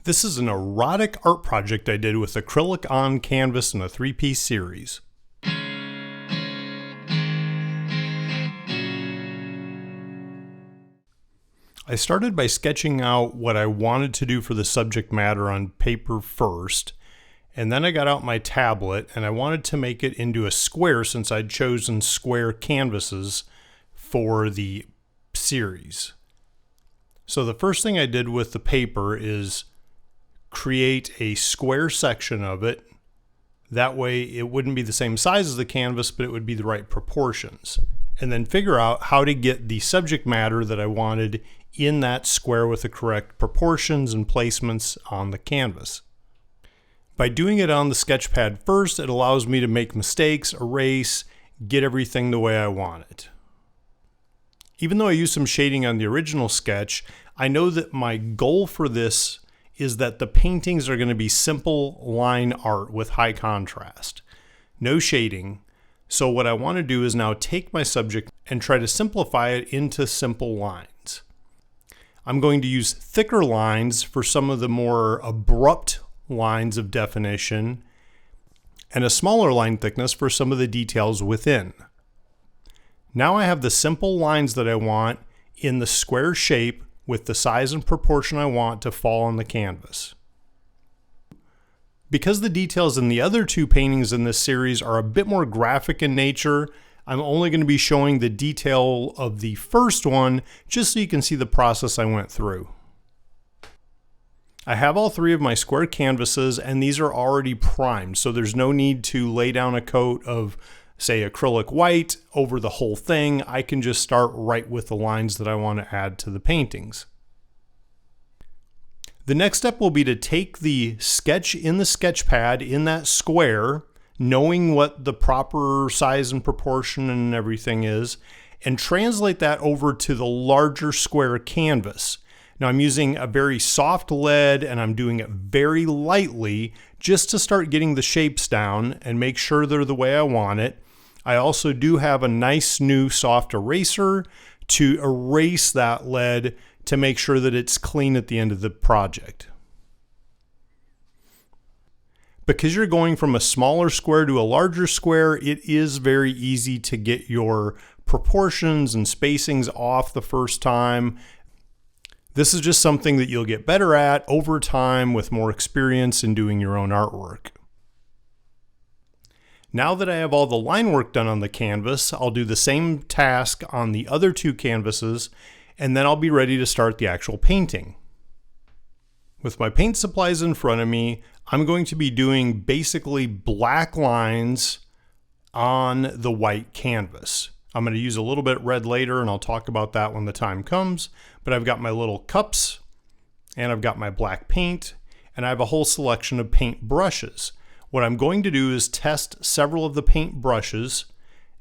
This is an erotic art project I did with acrylic on canvas in a 3-piece series. I started by sketching out what I wanted to do for the subject matter on paper first, and then I got out my tablet and I wanted to make it into a square since I'd chosen square canvases for the series. So the first thing I did with the paper is create a square section of it. That way it wouldn't be the same size as the canvas, but it would be the right proportions. And then figure out how to get the subject matter that I wanted in that square with the correct proportions and placements on the canvas. By doing it on the sketch pad first, it allows me to make mistakes, erase, get everything the way I want it. Even though I used some shading on the original sketch, I know that my goal for this is that the paintings are going to be simple line art with high contrast. No shading. So what I want to do is now take my subject and try to simplify it into simple lines. I'm going to use thicker lines for some of the more abrupt lines of definition and a smaller line thickness for some of the details within. Now I have the simple lines that I want in the square shape with the size and proportion I want to fall on the canvas. Because the details in the other two paintings in this series are a bit more graphic in nature, I'm only going to be showing the detail of the first one just so you can see the process I went through. I have all three of my square canvases and these are already primed, so there's no need to lay down a coat of, say, acrylic white over the whole thing. I can just start right with the lines that I want to add to the paintings. The next step will be to take the sketch in the sketch pad in that square, knowing what the proper size and proportion and everything is, and translate that over to the larger square canvas. Now I'm using a very soft lead and I'm doing it very lightly just to start getting the shapes down and make sure they're the way I want it. I also do have a nice new soft eraser to erase that lead to make sure that it's clean at the end of the project. Because you're going from a smaller square to a larger square, it is very easy to get your proportions and spacings off the first time. This is just something that you'll get better at over time with more experience in doing your own artwork. Now that I have all the line work done on the canvas, I'll do the same task on the other two canvases, and then I'll be ready to start the actual painting. With my paint supplies in front of me, I'm going to be doing basically black lines on the white canvas. I'm going to use a little bit red later, and I'll talk about that when the time comes, but I've got my little cups, and I've got my black paint, and I have a whole selection of paint brushes. What I'm going to do is test several of the paint brushes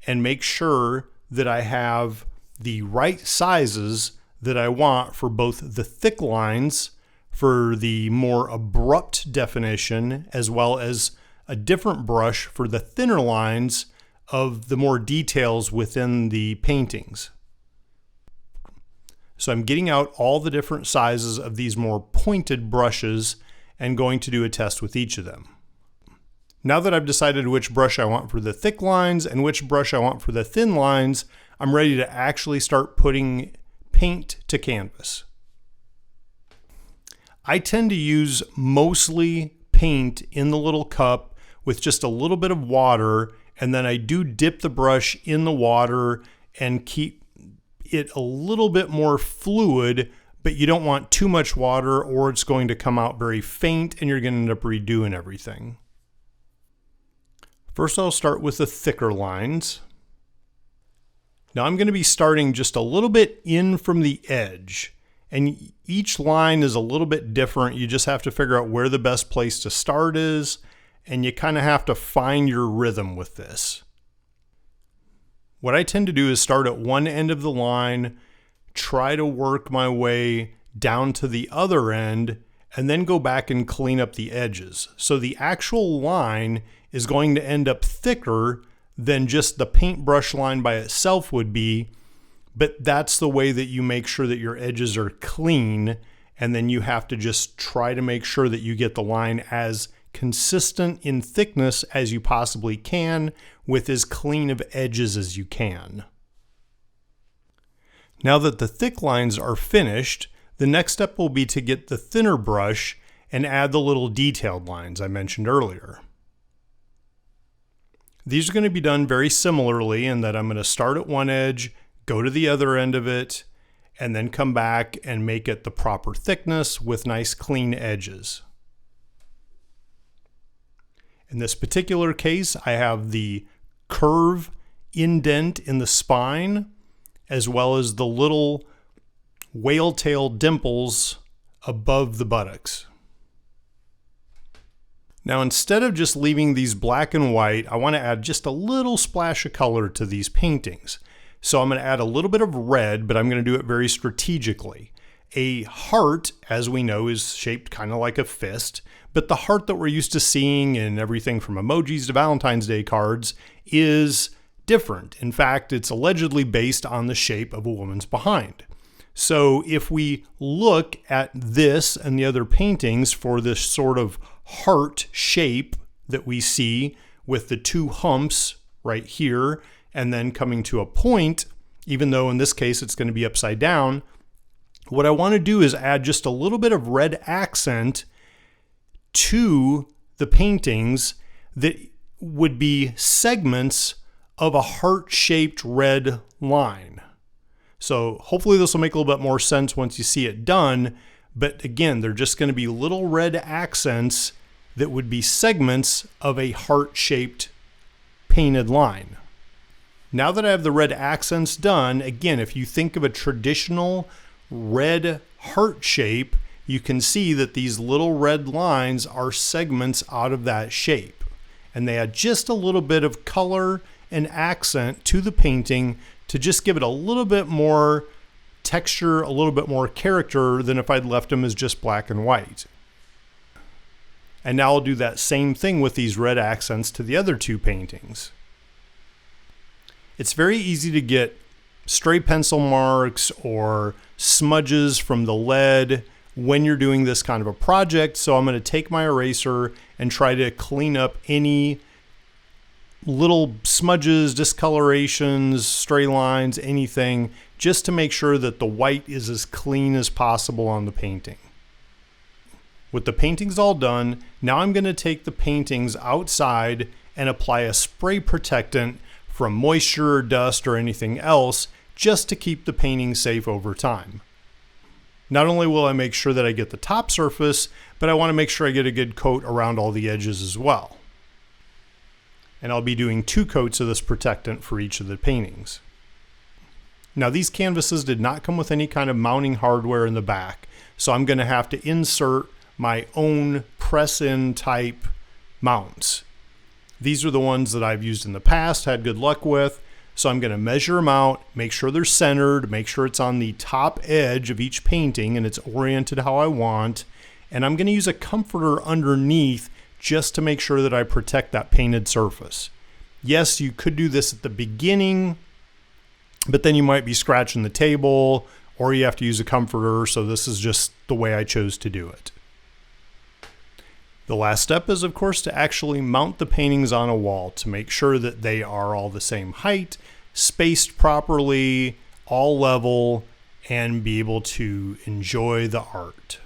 and make sure that I have the right sizes that I want for both the thick lines for the more abrupt definition, as well as a different brush for the thinner lines of the more details within the paintings. So I'm getting out all the different sizes of these more pointed brushes and going to do a test with each of them. Now that I've decided which brush I want for the thick lines and which brush I want for the thin lines, I'm ready to actually start putting paint to canvas. I tend to use mostly paint in the little cup with just a little bit of water, and then I do dip the brush in the water and keep it a little bit more fluid, but you don't want too much water or it's going to come out very faint and you're going to end up redoing everything. First, I'll start with the thicker lines. Now I'm going to be starting just a little bit in from the edge, and each line is a little bit different. You just have to figure out where the best place to start is, and you kind of have to find your rhythm with this. What I tend to do is start at one end of the line, try to work my way down to the other end, and then go back and clean up the edges. So the actual line is going to end up thicker than just the paintbrush line by itself would be, but that's the way that you make sure that your edges are clean and then you have to just try to make sure that you get the line as consistent in thickness as you possibly can with as clean of edges as you can. Now that the thick lines are finished, the next step will be to get the thinner brush and add the little detailed lines I mentioned earlier. These are going to be done very similarly in that I'm going to start at one edge, go to the other end of it, and then come back and make it the proper thickness with nice clean edges. In this particular case, I have the curve indent in the spine, as well as the little whale tail dimples above the buttocks. Now, instead of just leaving these black and white, I want to add just a little splash of color to these paintings. So I'm going to add a little bit of red, but I'm going to do it very strategically. A heart, as we know, is shaped kind of like a fist, but the heart that we're used to seeing in everything from emojis to Valentine's Day cards is different. In fact, it's allegedly based on the shape of a woman's behind. So if we look at this and the other paintings for this sort of heart shape that we see with the two humps right here and then coming to a point, even though in this case it's going to be upside down, what I want to do is add just a little bit of red accent to the paintings that would be segments of a heart-shaped red line. So hopefully this will make a little bit more sense once you see it done, but again, they're just going to be little red accents that would be segments of a heart-shaped painted line. Now that I have the red accents done, again, if you think of a traditional red heart shape, you can see that these little red lines are segments out of that shape. And they add just a little bit of color and accent to the painting to just give it a little bit more texture, a little bit more character than if I'd left them as just black and white. And now I'll do that same thing with these red accents to the other two paintings. It's very easy to get stray pencil marks or smudges from the lead when you're doing this kind of a project. So I'm going to take my eraser and try to clean up any little smudges, discolorations, stray lines, anything, just to make sure that the white is as clean as possible on the painting. With the paintings all done, now I'm going to take the paintings outside and apply a spray protectant from moisture or dust or anything else, just to keep the painting safe over time. Not only will I make sure that I get the top surface, but I want to make sure I get a good coat around all the edges as well. And I'll be doing 2 coats of this protectant for each of the paintings. Now these canvases did not come with any kind of mounting hardware in the back, so I'm going to have to insert my own press-in type mounts. These are the ones that I've used in the past, had good luck with. So I'm going to measure them out, make sure they're centered, make sure it's on the top edge of each painting and it's oriented how I want. And I'm going to use a comforter underneath just to make sure that I protect that painted surface. Yes, you could do this at the beginning, but then you might be scratching the table or you have to use a comforter. So this is just the way I chose to do it. The last step is, of course, to actually mount the paintings on a wall to make sure that they are all the same height, spaced properly, all level, and be able to enjoy the art.